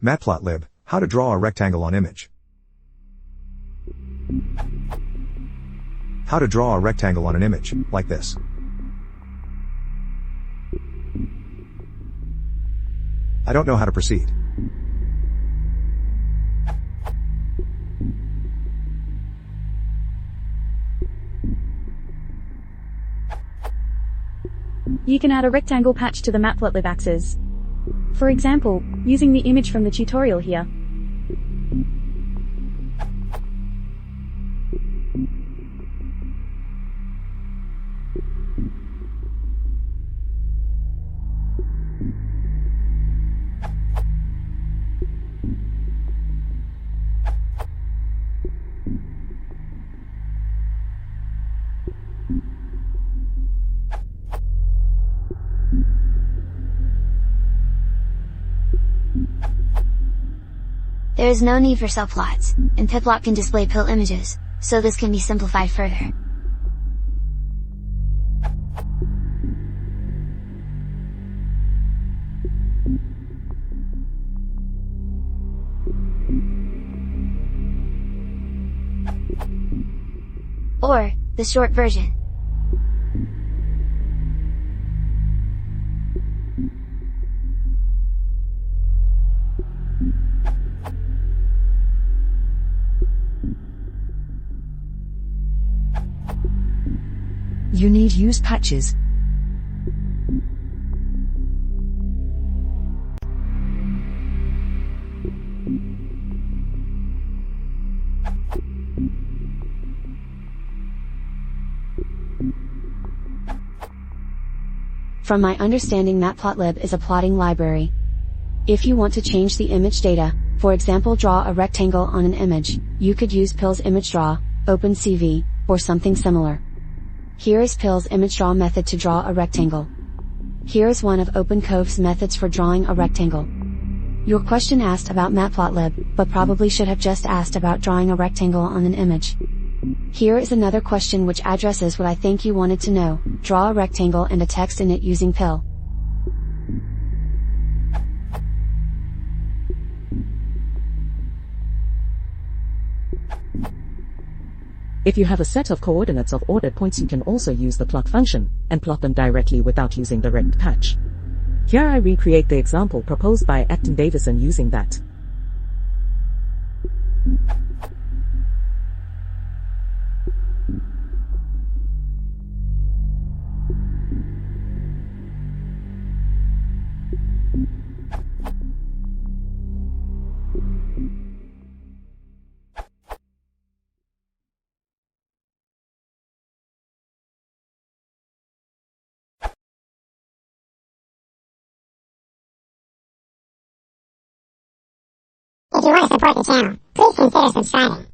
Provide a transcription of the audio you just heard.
Matplotlib, how to draw a rectangle on image. How to draw a rectangle on an image, like this. I don't know how to proceed. You can add a rectangle patch to the Matplotlib axes. For example, using the image from the tutorial here. There is no need for subplots, and Matplotlib can display pill images, so this can be simplified further. Or, the short version. You need use patches. From my understanding, Matplotlib is a plotting library. If you want to change the image data, for example draw a rectangle on an image, you could use Pill's image draw, OpenCV, or something similar. Here is Pill's image draw method to draw a rectangle. Here is one of OpenCove's methods for drawing a rectangle. Your question asked about Matplotlib, but probably should have just asked about drawing a rectangle on an image. Here is another question which addresses what I think you wanted to know: draw a rectangle and a text in it using Pill. If you have a set of coordinates of ordered points, you can also use the plot function, and plot them directly without using the rect patch. Here I recreate the example proposed by Acton Davison using that. If you want to support the channel, please consider subscribing.